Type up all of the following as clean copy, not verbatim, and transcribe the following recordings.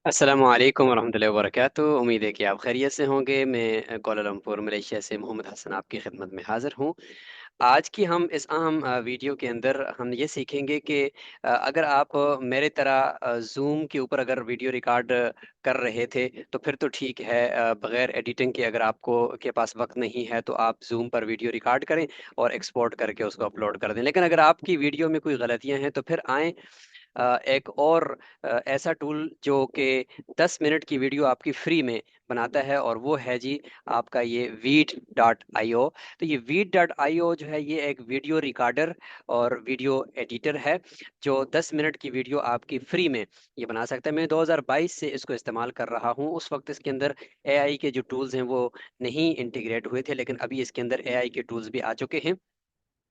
अस्सलामु अलैकुम वरहमतुल्लाहि वबरकातुहू। उम्मीद है कि आप खैरियत से होंगे। मैं कोलालमपुर मलेशिया से मोहम्मद हसन आपकी खिदमत में हाजिर हूँ। आज की हम इस अहम वीडियो के अंदर हम ये सीखेंगे कि अगर आप मेरे तरह जूम के ऊपर अगर वीडियो रिकॉर्ड कर रहे थे तो फिर तो ठीक है। बगैर एडिटिंग के अगर आपको के पास वक्त नहीं है तो आप जूम पर वीडियो रिकॉर्ड करें और एक्सपोर्ट करके उसको अपलोड कर दें। लेकिन अगर आपकी वीडियो में कोई गलतियां हैं तो फिर आएँ एक और ऐसा टूल जो कि 10 मिनट की वीडियो आपकी फ्री में बनाता है, और वो है जी आपका ये वीट.io। तो ये वीट.io जो है ये एक वीडियो रिकॉर्डर और वीडियो एडिटर है जो 10 मिनट की वीडियो आपकी फ्री में ये बना सकता है। मैं 2022 से इसको इस्तेमाल कर रहा हूँ। उस वक्त इसके अंदर एआई के जो टूल्स हैं वो नहीं इंटीग्रेट हुए थे, लेकिन अभी इसके अंदर एआई के टूल्स भी आ चुके हैं।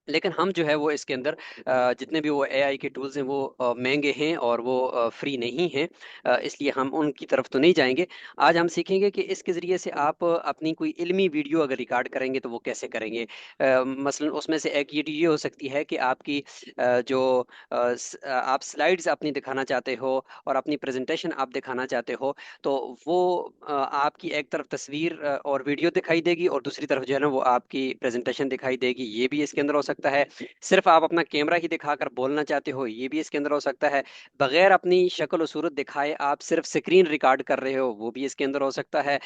लेकिन हम जो है वो इसके अंदर जितने भी वो एआई के टूल्स हैं वो महंगे हैं और वो फ्री नहीं हैं। इसलिए हम उनकी तरफ तो नहीं जाएंगे। आज हम सीखेंगे कि इसके ज़रिए से आप अपनी कोई इल्मी वीडियो अगर रिकॉर्ड करेंगे तो वो कैसे करेंगे। मसलन उसमें से एक ये हो सकती है कि आपकी जो आप स्लाइड्स अपनी दिखाना चाहते हो और अपनी प्रेजेंटेशन आप दिखाना चाहते हो, तो वो आपकी एक तरफ तस्वीर और वीडियो दिखाई देगी और दूसरी तरफ जो है ना वो आपकी प्रेजेंटेशन दिखाई देगी। ये भी इसके अंदर हो सकता है। सिर्फ आप अपना कैमरा ही दिखाकर बोलना चाहते हो, ये भी इसके अंदर हो सकता है। बगैर अपनी शक्ल और सूरत दिखाए आप सिर्फ स्क्रीन रिकॉर्ड कर रहे हो, वो भी इसके अंदर हो सकता है।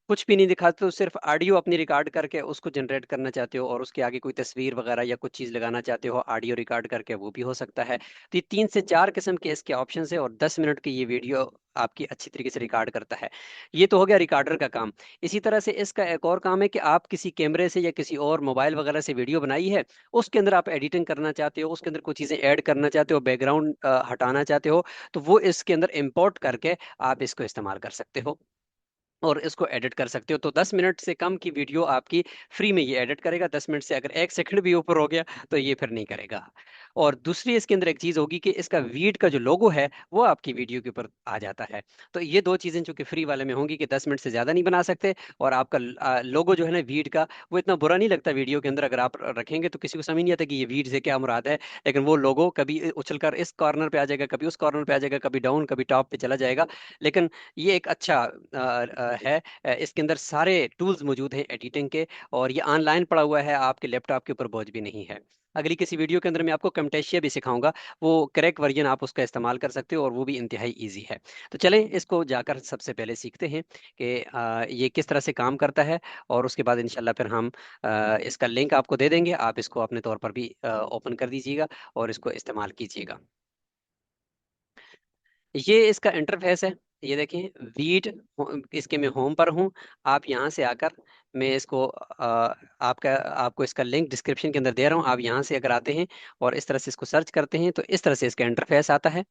कुछ भी नहीं दिखाते हो, सिर्फ ऑडियो अपनी रिकॉर्ड करके उसको जनरेट करना चाहते हो और उसके आगे कोई तस्वीर वगैरह या कुछ चीज़ लगाना चाहते हो ऑडियो रिकॉर्ड करके, वो भी हो सकता है। तो ये 3 से 4 किस्म के इसके ऑप्शन है और 10 मिनट की ये वीडियो आपकी अच्छी तरीके से रिकॉर्ड करता है। ये तो हो गया रिकॉर्डर का काम। इसी तरह से इसका एक और काम है कि आप किसी कैमरे से या किसी और मोबाइल वगैरह से वीडियो बनाई है, उसके अंदर आप एडिटिंग करना चाहते हो, उसके अंदर कुछ चीज़ें ऐड करना चाहते हो, बैकग्राउंड हटाना चाहते हो, तो वो इसके अंदर इंपोर्ट करके आप इसको इस्तेमाल कर सकते हो और इसको एडिट कर सकते हो। तो 10 मिनट से कम की वीडियो आपकी फ्री में ये एडिट करेगा। 10 मिनट से अगर 1 सेकंड भी ऊपर हो गया तो ये फिर नहीं करेगा। और दूसरी इसके अंदर एक चीज होगी कि इसका वीड का जो लोगो है वो आपकी वीडियो के ऊपर आ जाता है। तो ये दो चीजें जो कि फ्री वाले में होंगी कि 10 मिनट से ज्यादा नहीं बना सकते, और आपका लोगो जो है ना वीड का, वो इतना बुरा नहीं लगता वीडियो के अंदर अगर आप रखेंगे तो किसी को समझ नहीं आता कि ये वीड से क्या मुराद है। लेकिन वो लोगो कभी उछलकर इस कॉर्नर पे आ जाएगा, कभी उस कॉर्नर पे आ जाएगा, कभी डाउन कभी टॉप पे चला जाएगा। लेकिन ये एक अच्छा है। इसके अंदर सारे टूल्स मौजूद हैं एडिटिंग के, और ये ऑनलाइन पड़ा हुआ है, आपके लैपटॉप के ऊपर बोझ भी नहीं है। अगली किसी वीडियो के अंदर मैं आपको camtasia भी सिखाऊंगा, वो क्रैक वर्जन आप उसका इस्तेमाल कर सकते हो और वो भी इंतहाई इजी है। तो चलें इसको जाकर सबसे पहले सीखते हैं कि ये किस तरह से काम करता है, और उसके बाद इंशाल्लाह फिर हम इसका लिंक आपको दे देंगे, आप इसको अपने तौर पर भी ओपन कर दीजिएगा और इसको इस्तेमाल कीजिएगा। ये इसका इंटरफेस है। ये देखें वीड, इसके मैं होम पर हूँ। आप यहाँ से आकर, मैं इसको आपको इसका लिंक डिस्क्रिप्शन के अंदर दे रहा हूँ। आप यहाँ से अगर आते हैं और इस तरह से इसको सर्च करते हैं तो इस तरह से इसका इंटरफेस आता है,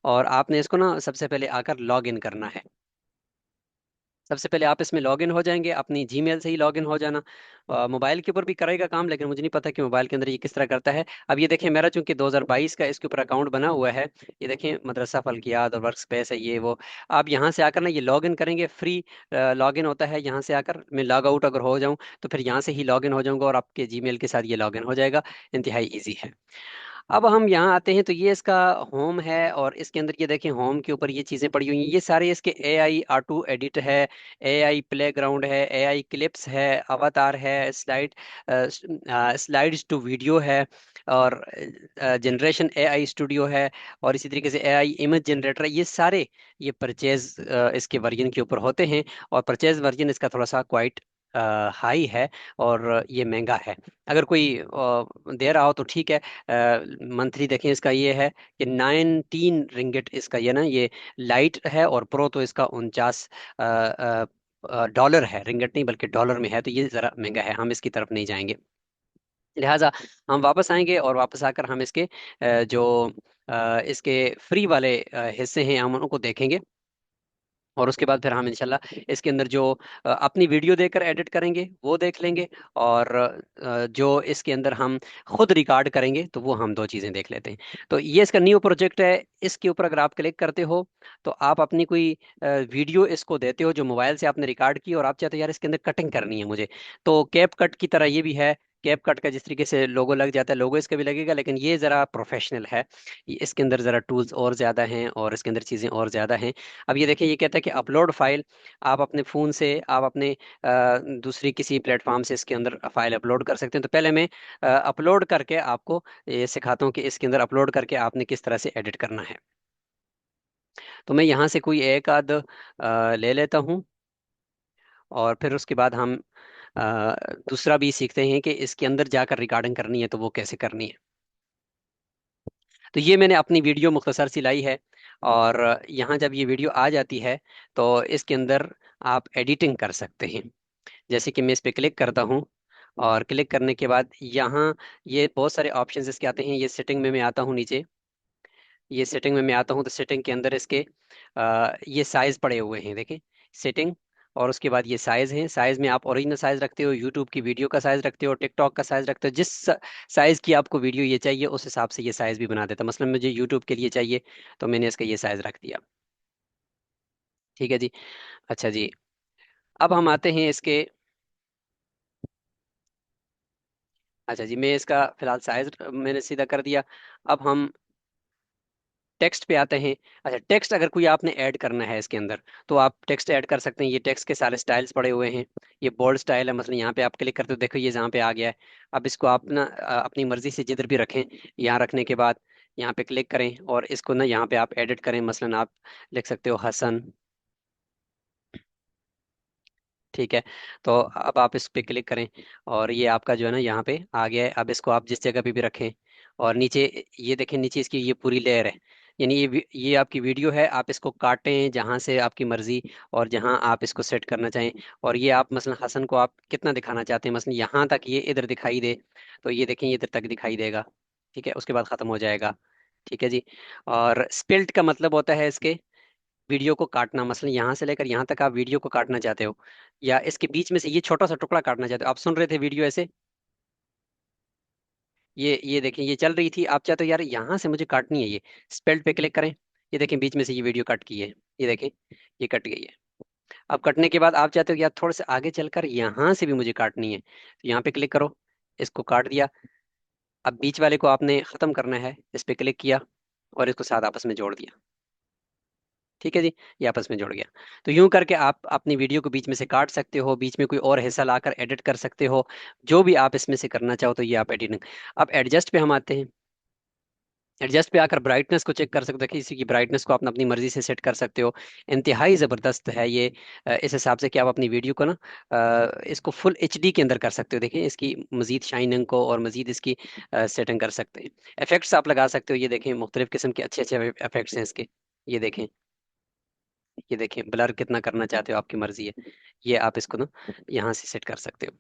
और आपने इसको ना सबसे पहले आकर लॉग इन करना है। सबसे पहले आप इसमें लॉगिन हो जाएंगे, अपनी जीमेल से ही लॉगिन हो जाना। मोबाइल के ऊपर भी करेगा काम, लेकिन मुझे नहीं पता कि मोबाइल के अंदर ये किस तरह करता है। अब ये देखें मेरा चूंकि 2022 का इसके ऊपर अकाउंट बना हुआ है, ये देखें मदरसा फल्कियात और वर्क स्पेस है ये वो। आप यहाँ से आकर ना ये लॉगिन करेंगे, फ्री लॉगिन होता है। यहाँ से आकर मैं लॉग आउट अगर हो जाऊँ तो फिर यहाँ से ही लॉगिन हो जाऊंगा और आपके जीमेल के साथ ये लॉगिन हो जाएगा। इंतहाई ईजी है। अब हम यहाँ आते हैं तो ये इसका होम है, और इसके अंदर ये देखें होम के ऊपर ये चीज़ें पड़ी हुई हैं। ये सारे इसके एआई ऑटो एडिट है, एआई प्लेग्राउंड है, एआई क्लिप्स है, अवतार है, स्लाइड्स टू वीडियो है, और जनरेशन एआई स्टूडियो है, और इसी तरीके से एआई इमेज जनरेटर है। ये सारे ये परचेज इसके वर्जन के ऊपर होते हैं, और परचेज वर्जन इसका थोड़ा सा क्वाइट हाई है और ये महंगा है। अगर कोई दे रहा हो तो ठीक है। मंथली देखें इसका ये है कि 19 रिंगिट इसका ये ना ये लाइट है, और प्रो तो इसका 49 डॉलर है। रिंगिट नहीं बल्कि डॉलर में है, तो ये ज़रा महंगा है, हम इसकी तरफ नहीं जाएंगे। लिहाजा हम वापस आएंगे और वापस आकर हम इसके जो इसके फ्री वाले हिस्से हैं हम उनको देखेंगे, और उसके बाद फिर हम इंशाल्लाह इसके अंदर जो अपनी वीडियो देकर एडिट करेंगे वो देख लेंगे, और जो इसके अंदर हम खुद रिकॉर्ड करेंगे तो वो हम दो चीज़ें देख लेते हैं। तो ये इसका न्यू प्रोजेक्ट है। इसके ऊपर अगर आप क्लिक करते हो तो आप अपनी कोई वीडियो इसको देते हो जो मोबाइल से आपने रिकॉर्ड की, और आप चाहते हो यार इसके अंदर कटिंग करनी है मुझे, तो कैप कट की तरह ये भी है कैप कट का जिस तरीके से लोगो लग जाता है, लोगो इसका भी लगेगा, लेकिन ये ज़रा प्रोफेशनल है। इसके अंदर ज़रा टूल्स और ज़्यादा हैं और इसके अंदर चीज़ें और ज़्यादा हैं। अब ये देखिए, ये कहता है कि अपलोड फाइल। आप अपने फ़ोन से, आप अपने दूसरी किसी प्लेटफॉर्म से इसके अंदर फाइल अपलोड कर सकते हैं। तो पहले मैं अपलोड करके आपको ये सिखाता हूँ कि इसके अंदर अपलोड करके आपने किस तरह से एडिट करना है। तो मैं यहाँ से कोई एक आध ले लेता हूँ, और फिर उसके बाद हम अ, दूसरा भी सीखते हैं कि इसके अंदर जाकर रिकॉर्डिंग करनी है तो वो कैसे करनी है। तो ये मैंने अपनी वीडियो मुख्तसर सी लाई है, और यहाँ जब ये वीडियो आ जाती है तो इसके अंदर आप एडिटिंग कर सकते हैं। जैसे कि मैं इस पर क्लिक करता हूँ, और क्लिक करने के बाद यहाँ ये बहुत सारे ऑप्शंस इसके आते हैं। ये सेटिंग में मैं आता हूँ नीचे, ये सेटिंग में मैं आता हूँ तो सेटिंग के अंदर इसके ये साइज पड़े हुए हैं, देखें, सेटिंग। और उसके बाद ये साइज है, साइज में आप ओरिजिनल साइज रखते हो, यूट्यूब की वीडियो का साइज रखते हो, टिकटॉक का साइज रखते हो। जिस साइज की आपको वीडियो ये चाहिए उस हिसाब से ये साइज भी बना देता है। मसलन मुझे यूट्यूब के लिए चाहिए तो मैंने इसका ये साइज रख दिया। ठीक है जी। अच्छा जी, अब हम आते हैं इसके। अच्छा जी, मैं इसका फिलहाल साइज मैंने सीधा कर दिया। अब हम टेक्स्ट पे आते हैं। अच्छा, टेक्स्ट अगर कोई आपने ऐड करना है इसके अंदर तो आप टेक्स्ट ऐड कर सकते हैं। ये टेक्स्ट के सारे स्टाइल्स पड़े हुए हैं। ये बोल्ड स्टाइल है, मतलब यहाँ पे आप क्लिक करते हो, देखो ये जहाँ पे आ गया है। अब इसको आप ना अपनी मर्जी से जिधर भी रखें। यहाँ रखने के बाद यहाँ पे क्लिक करें और इसको ना यहाँ पे आप एडिट करें। मसलन आप लिख सकते हो हसन। ठीक है। तो अब आप इस पे क्लिक करें, और ये आपका जो है ना यहाँ पे आ गया है। अब इसको आप जिस जगह पे भी रखें, और नीचे ये देखें, नीचे इसकी ये पूरी लेयर है। यानी ये आपकी वीडियो है, आप इसको काटें जहाँ से आपकी मर्जी, और जहाँ आप इसको सेट करना चाहें। और ये आप मसलन हसन को आप कितना दिखाना चाहते हैं, मसलन यहाँ तक ये इधर दिखाई दे, तो ये देखें ये इधर तक दिखाई देगा। ठीक है, उसके बाद ख़त्म हो जाएगा। ठीक है जी। और स्पिल्ट का मतलब होता है इसके वीडियो को काटना। मसलन यहाँ से लेकर यहाँ तक आप वीडियो को काटना चाहते हो, या इसके बीच में से ये छोटा सा टुकड़ा काटना चाहते हो। आप सुन रहे थे वीडियो ऐसे, ये देखें ये चल रही थी, आप चाहते हो यार यहाँ से मुझे काटनी है, ये स्पेल्ट पे क्लिक करें। ये देखें बीच में से ये वीडियो कट की है, ये देखें ये कट गई है। अब कटने के बाद आप चाहते हो यार थोड़े से आगे चलकर यहाँ से भी मुझे काटनी है, तो यहाँ पे क्लिक करो, इसको काट दिया। अब बीच वाले को आपने खत्म करना है, इस पे क्लिक किया और इसको साथ आपस में जोड़ दिया। ठीक है जी, ये आपस में जुड़ गया। तो यूं करके आप अपनी वीडियो को बीच में से काट सकते हो, बीच में कोई और हिस्सा लाकर एडिट कर सकते हो, जो भी आप इसमें से करना चाहो तो ये आप एडिटिंग। अब एडजस्ट पे हम आते हैं। एडजस्ट पे आकर ब्राइटनेस को चेक कर सकते हो कि इसी की ब्राइटनेस को आप अपनी मर्जी से सेट कर सकते हो। इंतहाई ज़बरदस्त है ये। इस हिसाब से कि आप अपनी वीडियो को ना इसको फुल एचडी के अंदर कर सकते हो। देखिए इसकी मजीद शाइनिंग को और मजीद इसकी सेटिंग कर सकते हैं। इफेक्ट्स आप लगा सकते हो, ये देखें मुख्तलिफ किस्म के अच्छे अच्छे इफेक्ट्स हैं इसके। ये देखें, ये देखिए ब्लर कितना करना चाहते हो, आपकी मर्जी है। ये आप इसको ना यहाँ से सेट कर सकते हो।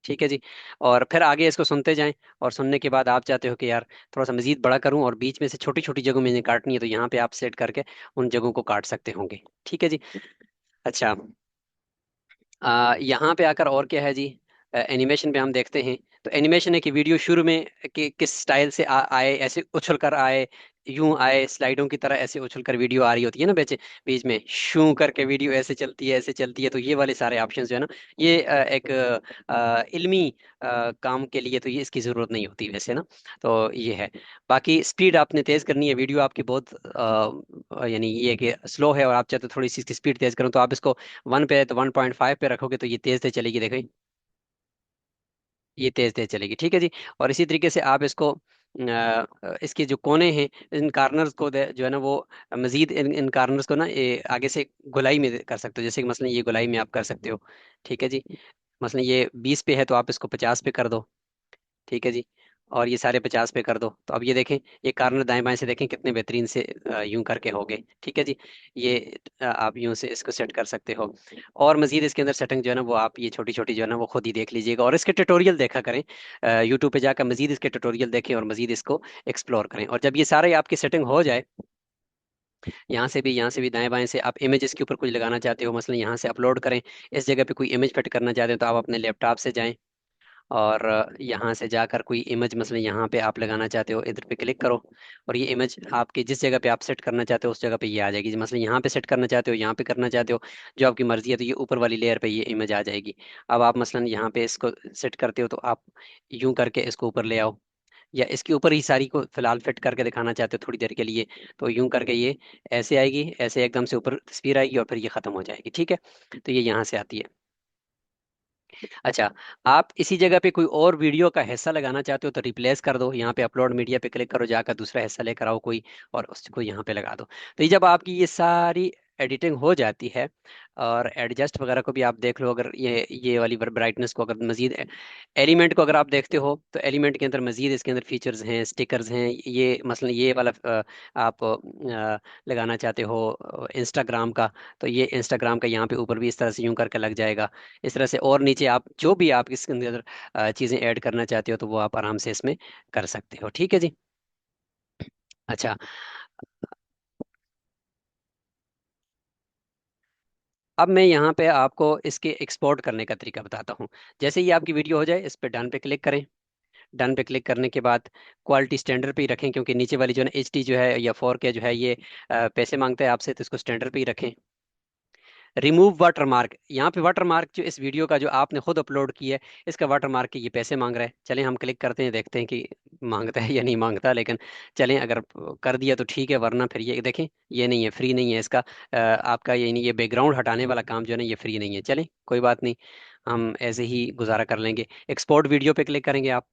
ठीक है जी। और फिर आगे इसको सुनते जाएं, और सुनने के बाद आप चाहते हो कि यार थोड़ा सा मजीद बड़ा करूं और बीच में से छोटी छोटी जगहों में इन्हें काटनी है, तो यहाँ पे आप सेट करके उन जगहों को काट सकते होंगे। ठीक है जी। अच्छा, यहाँ पे आकर और क्या है जी, एनिमेशन पे हम देखते हैं। तो एनिमेशन है कि वीडियो शुरू में किस स्टाइल से आए, ऐसे उछल कर आए, यूं आए स्लाइडों की तरह, ऐसे उछल कर वीडियो आ रही होती है ना, बीच बीच में शू करके वीडियो ऐसे चलती है, ऐसे चलती है। तो ये वाले सारे ऑप्शन जो है ना, ये एक इल्मी काम के लिए तो ये इसकी ज़रूरत नहीं होती वैसे ना। तो ये है। बाकी स्पीड आपने तेज़ करनी है, वीडियो आपकी बहुत यानी ये है कि स्लो है और आप चाहते हो थोड़ी सी इसकी स्पीड तेज़ करूँ, तो आप इसको 1 पे है तो 1.5 पे रखोगे तो ये तेज तेज चलेगी, देखें ये तेज तेज चलेगी। ठीक है जी। और इसी तरीके से आप इसको इसके जो कोने हैं, इन कार्नर्स को जो है ना वो मजीद इन कार्नर्स को ना आगे से गोलाई में कर सकते हो। जैसे कि मसलन ये गोलाई में आप कर सकते हो। ठीक है जी। मसलन ये 20 पे है तो आप इसको 50 पे कर दो। ठीक है जी। और ये सारे 50 पे कर दो, तो अब ये देखें ये कार्नर दाएं बाएं से देखें कितने बेहतरीन से यूं करके हो गए। ठीक है जी। ये आप यूं से इसको सेट कर सकते हो। और मजीद इसके अंदर सेटिंग जो है ना वो आप ये छोटी छोटी जो है ना वो खुद ही देख लीजिएगा, और इसके ट्यूटोरियल देखा करें। यूट्यूब पे जाकर मजीद इसके ट्यूटोरियल देखें और मजीद इसको एक्सप्लोर करें। और जब ये सारे आपकी सेटिंग हो जाए, यहाँ से भी दाएं बाएं से आप इमेजेस के ऊपर कुछ लगाना चाहते हो, मसलन यहाँ से अपलोड करें, इस जगह पे कोई इमेज फिट करना चाहते हो तो आप अपने लैपटॉप से जाएं और यहाँ से जाकर कोई इमेज मसलन यहाँ पे आप लगाना चाहते हो, इधर पे क्लिक करो और ये इमेज आपके जिस जगह पे आप सेट करना चाहते हो उस जगह पे ये आ जाएगी। मसलन यहाँ पे सेट करना चाहते हो, यहाँ पे करना चाहते हो, जो आपकी मर्जी है, तो ये ऊपर वाली लेयर पे ये इमेज आ जाएगी। अब आप मसलन यहाँ पे इसको सेट करते हो तो आप यूं करके इसको ऊपर ले आओ, या इसके ऊपर ही सारी को फिलहाल फिट करके दिखाना चाहते हो थोड़ी देर के लिए, तो यूं करके ये ऐसे आएगी, ऐसे एकदम से ऊपर तस्वीर आएगी और फिर ये खत्म हो जाएगी। ठीक है, तो ये यहाँ से आती है। अच्छा, आप इसी जगह पे कोई और वीडियो का हिस्सा लगाना चाहते हो तो रिप्लेस कर दो, यहाँ पे अपलोड मीडिया पे क्लिक करो, जाकर दूसरा हिस्सा लेकर आओ कोई, और उसको यहाँ पे लगा दो। तो ये जब आपकी ये सारी एडिटिंग हो जाती है, और एडजस्ट वगैरह को भी आप देख लो, अगर ये वाली ब्राइटनेस को अगर मजीद एलिमेंट को अगर आप देखते हो तो एलिमेंट के अंदर मजीद इसके अंदर फीचर्स हैं, स्टिकर्स हैं। ये मसलन ये वाला आप लगाना चाहते हो इंस्टाग्राम का, तो ये इंस्टाग्राम का यहाँ पे ऊपर भी इस तरह से यूं करके लग जाएगा। इस तरह से और नीचे आप जो भी आप इसके अंदर चीज़ें ऐड करना चाहते हो तो वो आप आराम से इसमें कर सकते हो। ठीक है जी। अच्छा, अब मैं यहाँ पे आपको इसके एक्सपोर्ट करने का तरीका बताता हूँ। जैसे ही आपकी वीडियो हो जाए इस पर डन पे क्लिक करें। डन पे क्लिक करने के बाद क्वालिटी स्टैंडर्ड पे ही रखें, क्योंकि नीचे वाली जो है ना एच डी जो है या 4K जो है ये पैसे मांगता है आपसे, तो इसको स्टैंडर्ड पे ही रखें। रिमूव वाटर मार्क, यहाँ पे वाटर मार्क जो इस वीडियो का जो आपने खुद अपलोड किया है इसका वाटर मार्क के ये पैसे मांग रहा है। चलें हम क्लिक करते हैं, देखते हैं कि मांगता है या नहीं मांगता, लेकिन चलें अगर कर दिया तो ठीक है, वरना फिर ये देखें ये नहीं है, फ्री नहीं है इसका। आपका ये नहीं, ये बैकग्राउंड हटाने वाला काम जो है ना ये फ्री नहीं है। चलें कोई बात नहीं, हम ऐसे ही गुजारा कर लेंगे। एक्सपोर्ट वीडियो पे क्लिक करेंगे आप,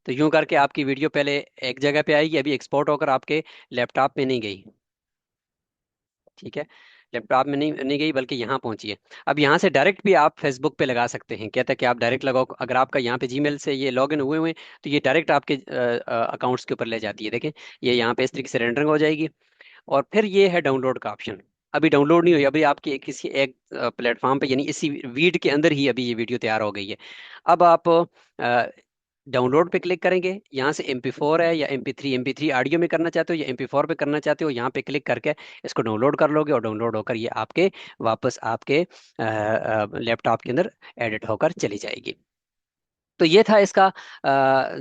तो यूं करके आपकी वीडियो पहले एक जगह पे आएगी, अभी एक्सपोर्ट होकर आपके लैपटॉप में नहीं गई। ठीक है, लैपटॉप में नहीं गई बल्कि यहाँ पहुंची है। अब यहाँ से डायरेक्ट भी आप फेसबुक पे लगा सकते हैं, कहता है कि आप डायरेक्ट लगाओ। अगर आपका यहाँ पे जीमेल से ये लॉगिन हुए हुए हैं तो ये डायरेक्ट आपके अकाउंट्स के ऊपर ले जाती है। देखें ये यहाँ पे इस तरीके से रेंडरिंग हो जाएगी, और फिर ये है डाउनलोड का ऑप्शन। अभी डाउनलोड नहीं हुई, अभी आपकी किसी एक प्लेटफॉर्म पे यानी इसी वीड के अंदर ही अभी ये वीडियो तैयार हो गई है। अब आप डाउनलोड पे क्लिक करेंगे, यहाँ से MP4 है या MP3 ऑडियो में करना चाहते हो या MP4 पे करना चाहते हो, यहाँ पे क्लिक करके इसको डाउनलोड कर लोगे और डाउनलोड होकर ये आपके वापस आपके लैपटॉप के अंदर एडिट होकर चली जाएगी। तो ये था इसका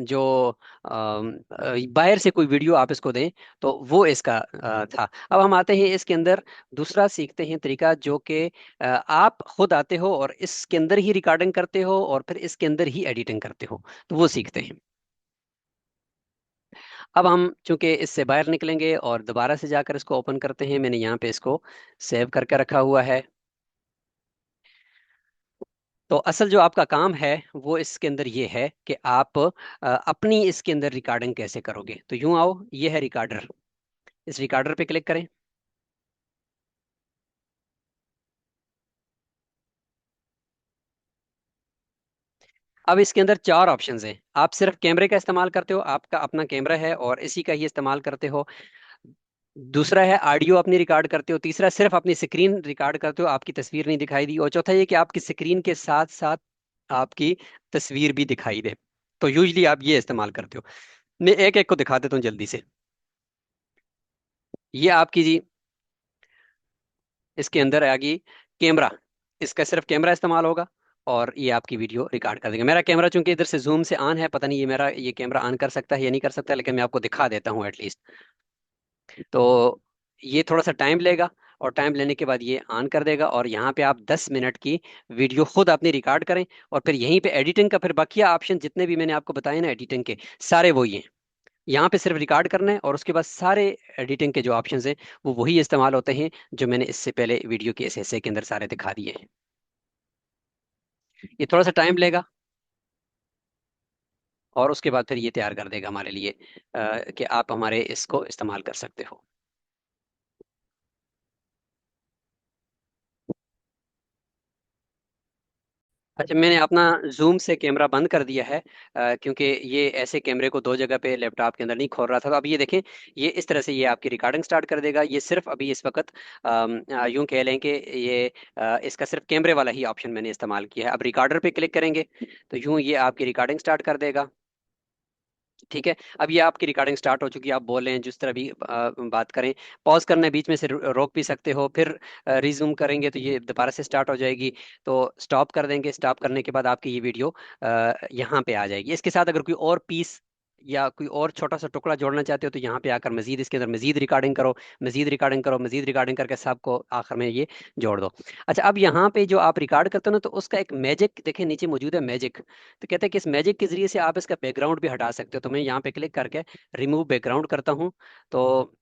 जो बाहर से कोई वीडियो आप इसको दें तो वो इसका था। अब हम आते हैं इसके अंदर दूसरा सीखते हैं तरीका, जो कि आप खुद आते हो और इसके अंदर ही रिकॉर्डिंग करते हो और फिर इसके अंदर ही एडिटिंग करते हो, तो वो सीखते हैं। अब हम चूंकि इससे बाहर निकलेंगे और दोबारा से जाकर इसको ओपन करते हैं, मैंने यहाँ पे इसको सेव करके रखा हुआ है। तो असल जो आपका काम है वो इसके अंदर ये है कि आप अपनी इसके अंदर रिकॉर्डिंग कैसे करोगे। तो यूं आओ, ये है रिकॉर्डर, इस रिकॉर्डर पे क्लिक करें। अब इसके अंदर चार ऑप्शंस हैं। आप सिर्फ कैमरे का इस्तेमाल करते हो, आपका अपना कैमरा है और इसी का ही इस्तेमाल करते हो। दूसरा है ऑडियो अपनी रिकॉर्ड करते हो। तीसरा सिर्फ अपनी स्क्रीन रिकॉर्ड करते हो, आपकी तस्वीर नहीं दिखाई दी। और चौथा ये कि आपकी स्क्रीन के साथ साथ आपकी तस्वीर भी दिखाई दे, तो यूजली आप ये इस्तेमाल करते हो। मैं एक एक को दिखा देता हूँ जल्दी से। ये आपकी जी इसके अंदर आ गई कैमरा, इसका सिर्फ कैमरा इस्तेमाल होगा और ये आपकी वीडियो रिकॉर्ड कर देगा। मेरा कैमरा चूंकि इधर से जूम से ऑन है, पता नहीं ये मेरा ये कैमरा ऑन कर सकता है या नहीं कर सकता, लेकिन मैं आपको दिखा देता हूँ एटलीस्ट। तो ये थोड़ा सा टाइम लेगा, और टाइम लेने के बाद ये ऑन कर देगा, और यहाँ पे आप 10 मिनट की वीडियो खुद अपनी रिकॉर्ड करें। और फिर यहीं पे एडिटिंग का फिर बाकिया ऑप्शन जितने भी मैंने आपको बताए ना एडिटिंग के, सारे वही हैं। यहाँ पे सिर्फ रिकॉर्ड करना है और उसके बाद सारे एडिटिंग के जो ऑप्शंस हैं वो वही इस्तेमाल होते हैं जो मैंने इससे पहले वीडियो के इस हिस्से के अंदर सारे दिखा दिए हैं। ये थोड़ा सा टाइम लेगा और उसके बाद फिर ये तैयार कर देगा हमारे लिए कि आप हमारे इसको इस्तेमाल कर सकते हो। अच्छा, मैंने अपना जूम से कैमरा बंद कर दिया है, क्योंकि ये ऐसे कैमरे को दो जगह पे लैपटॉप के अंदर नहीं खोल रहा था। तो अब ये देखें, ये इस तरह से ये आपकी रिकॉर्डिंग स्टार्ट कर देगा। ये सिर्फ अभी इस वक्त यूं कह लें कि ये इसका सिर्फ कैमरे वाला ही ऑप्शन मैंने इस्तेमाल किया है। अब रिकॉर्डर पे क्लिक करेंगे तो यूं ये आपकी रिकॉर्डिंग स्टार्ट कर देगा। ठीक है, अब ये आपकी रिकॉर्डिंग स्टार्ट हो चुकी है, आप बोल रहे हैं जिस तरह भी बात करें। पॉज करना है, बीच में से रोक भी सकते हो, फिर रिज्यूम करेंगे तो ये दोबारा से स्टार्ट हो जाएगी। तो स्टॉप कर देंगे, स्टॉप करने के बाद आपकी ये वीडियो यहाँ पे आ जाएगी। इसके साथ अगर कोई और पीस या कोई और छोटा सा टुकड़ा जोड़ना चाहते हो तो यहाँ पे आकर मजीद इसके अंदर मजीद रिकॉर्डिंग करो, मजीद रिकॉर्डिंग करो, मजीद रिकॉर्डिंग करके सबको आखिर में ये जोड़ दो। अच्छा, अब यहाँ पे जो आप रिकॉर्ड करते हो ना, तो उसका एक मैजिक देखें नीचे मौजूद है, मैजिक। तो कहते हैं कि इस मैजिक के जरिए से आप इसका बैकग्राउंड भी हटा सकते हो। तो मैं यहाँ पे क्लिक करके रिमूव बैकग्राउंड करता हूँ। तो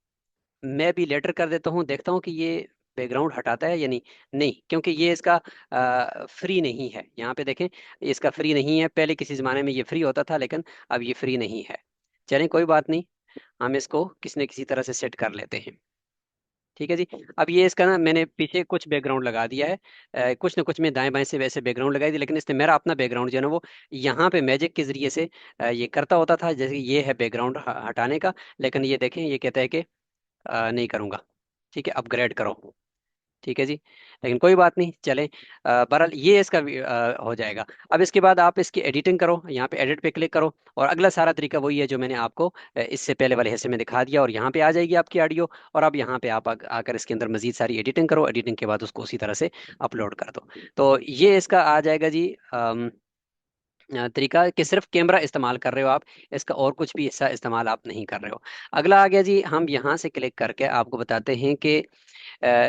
मैं भी लेटर कर देता हूँ, देखता हूँ कि ये बैकग्राउंड हटाता है या नहीं। नहीं, क्योंकि ये इसका फ्री नहीं है। यहाँ पे देखें, इसका फ्री नहीं है। पहले किसी ज़माने में ये फ्री होता था, लेकिन अब ये फ्री नहीं है। चलें, कोई बात नहीं, हम इसको किसी न किसी तरह से सेट कर लेते हैं। ठीक है जी। अब ये इसका ना मैंने पीछे कुछ बैकग्राउंड लगा दिया है, कुछ ना कुछ मैं दाएं बाएं से वैसे बैकग्राउंड लगाई दी, लेकिन इसने मेरा अपना बैकग्राउंड जो है ना वो यहाँ पे मैजिक के जरिए से ये करता होता था। जैसे कि ये है बैकग्राउंड हटाने का, लेकिन ये देखें, ये कहता है कि नहीं करूँगा। ठीक है, अपग्रेड करो। ठीक है जी, लेकिन कोई बात नहीं, चलें। बहरहाल ये इसका हो जाएगा। अब इसके बाद आप इसकी एडिटिंग करो, यहाँ पे एडिट पे क्लिक करो, और अगला सारा तरीका वही है जो मैंने आपको इससे पहले वाले हिस्से में दिखा दिया। और यहाँ पे आ जाएगी आपकी ऑडियो, और अब यहाँ पे आप आकर इसके अंदर मजीद सारी एडिटिंग करो। एडिटिंग के बाद उसको उसी तरह से अपलोड कर दो। तो ये इसका आ जाएगा जी। तरीका कि सिर्फ कैमरा इस्तेमाल कर रहे हो आप, इसका और कुछ भी हिस्सा इस्तेमाल आप नहीं कर रहे हो। अगला आ गया जी, हम यहाँ से क्लिक करके आपको बताते हैं कि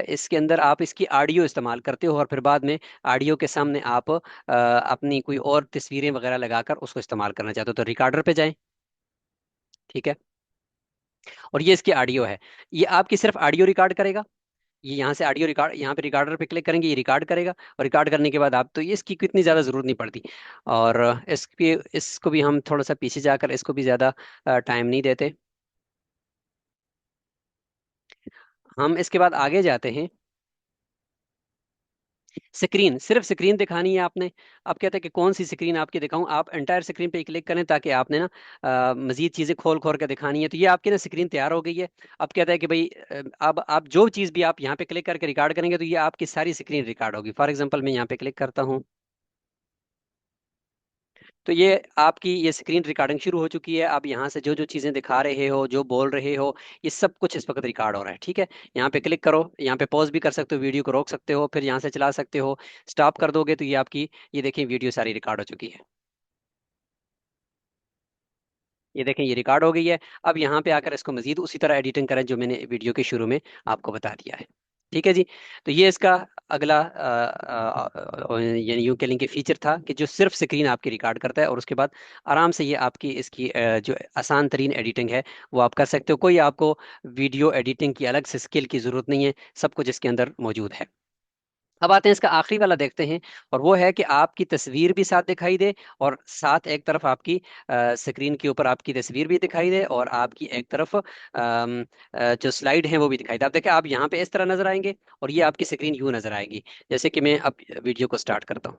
इसके अंदर आप इसकी ऑडियो इस्तेमाल करते हो, और फिर बाद में ऑडियो के सामने आप अपनी कोई और तस्वीरें वगैरह लगाकर उसको इस्तेमाल करना चाहते हो, तो रिकॉर्डर पे जाएं। ठीक है, और ये इसकी ऑडियो है। ये आपकी सिर्फ ऑडियो रिकॉर्ड करेगा। ये यहाँ से ऑडियो रिकॉर्ड, यहाँ पे रिकॉर्डर पे क्लिक करेंगे, ये रिकॉर्ड करेगा। और रिकॉर्ड करने के बाद आप तो ये इसकी कितनी ज़्यादा ज़रूरत नहीं पड़ती। और इसकी इसको भी हम थोड़ा सा पीछे जाकर इसको भी ज़्यादा टाइम नहीं देते। हम इसके बाद आगे जाते हैं। स्क्रीन, सिर्फ स्क्रीन दिखानी है आपने। आप कहते हैं कि कौन सी स्क्रीन आपकी दिखाऊं, आप एंटायर स्क्रीन पे क्लिक करें, ताकि आपने ना मजीद चीज़ें खोल खोल के दिखानी है। तो ये आपकी ना स्क्रीन तैयार हो गई है। अब कहता है कि भाई अब आप जो चीज़ भी आप यहाँ पे क्लिक करके रिकॉर्ड करेंगे तो ये आपकी सारी स्क्रीन रिकॉर्ड होगी। फॉर एग्जाम्पल मैं यहाँ पे क्लिक करता हूँ, तो ये आपकी ये स्क्रीन रिकॉर्डिंग शुरू हो चुकी है। अब यहाँ से जो जो चीज़ें दिखा रहे हो, जो बोल रहे हो, ये सब कुछ इस वक्त रिकॉर्ड हो रहा है। ठीक है, यहाँ पे क्लिक करो, यहाँ पे पॉज भी कर सकते हो, वीडियो को रोक सकते हो, फिर यहाँ से चला सकते हो। स्टॉप कर दोगे तो ये आपकी, ये देखें, वीडियो सारी रिकॉर्ड हो चुकी है। ये देखें, ये रिकॉर्ड हो गई है। अब यहाँ पे आकर इसको मजीद उसी तरह एडिटिंग करें जो मैंने वीडियो के शुरू में आपको बता दिया है। ठीक है जी। तो ये इसका अगला यानी यूं कह लें कि फीचर था कि जो सिर्फ स्क्रीन आपकी रिकॉर्ड करता है, और उसके बाद आराम से ये आपकी इसकी जो आसान तरीन एडिटिंग है वो आप कर सकते हो। कोई आपको वीडियो एडिटिंग की अलग से स्किल की ज़रूरत नहीं है, सब कुछ इसके अंदर मौजूद है। अब आते हैं इसका आखिरी वाला देखते हैं, और वो है कि आपकी तस्वीर भी साथ दिखाई दे, और साथ एक तरफ आपकी स्क्रीन के ऊपर आपकी तस्वीर भी दिखाई दे, और आपकी एक तरफ जो स्लाइड है वो भी दिखाई दे। आप देखें, आप यहाँ पे इस तरह नजर आएंगे, और ये आपकी स्क्रीन यूं नजर आएगी। जैसे कि मैं अब वीडियो को स्टार्ट करता हूँ।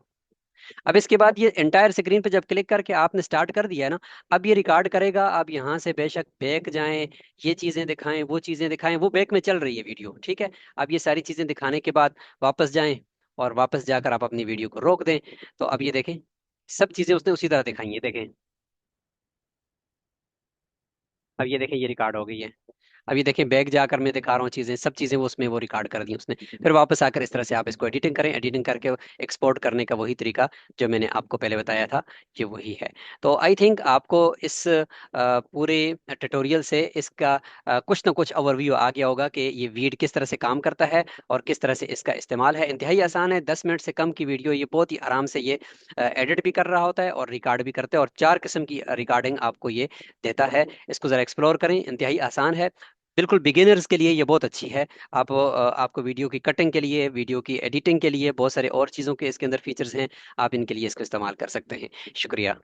अब इसके बाद ये एंटायर स्क्रीन पे जब क्लिक करके आपने स्टार्ट कर दिया है ना, अब ये रिकॉर्ड करेगा। अब यहाँ से बेशक बैक जाएं, ये चीज़ें दिखाएं, वो चीज़ें दिखाएं, वो बैक में चल रही है वीडियो। ठीक है, अब ये सारी चीज़ें दिखाने के बाद वापस जाएं, और वापस जाकर आप अपनी वीडियो को रोक दें। तो अब ये देखें, सब चीज़ें उसने उसी तरह दिखाई है, देखें। अब ये देखें, ये रिकॉर्ड हो गई है। अब ये देखें, बैग जाकर मैं दिखा रहा हूँ चीज़ें, सब चीज़ें वो उसमें वो रिकॉर्ड कर दी उसने। फिर वापस आकर इस तरह से आप इसको एडिटिंग करें, एडिटिंग करके एक्सपोर्ट करने का वही तरीका जो मैंने आपको पहले बताया था, ये वही है। तो आई थिंक आपको इस पूरे ट्यूटोरियल से इसका कुछ ना कुछ ओवरव्यू आ गया होगा कि ये वीड किस तरह से काम करता है, और किस तरह से इसका इस्तेमाल है। इंतहाई आसान है, 10 मिनट से कम की वीडियो ये बहुत ही आराम से ये एडिट भी कर रहा होता है और रिकॉर्ड भी करता है, और 4 किस्म की रिकॉर्डिंग आपको ये देता है। इसको ज़रा एक्सप्लोर करें, इंतहाई आसान है। बिल्कुल बिगिनर्स के लिए ये बहुत अच्छी है। आप आपको वीडियो की कटिंग के लिए, वीडियो की एडिटिंग के लिए, बहुत सारे और चीज़ों के इसके अंदर फीचर्स हैं, आप इनके लिए इसको इस्तेमाल कर सकते हैं। शुक्रिया।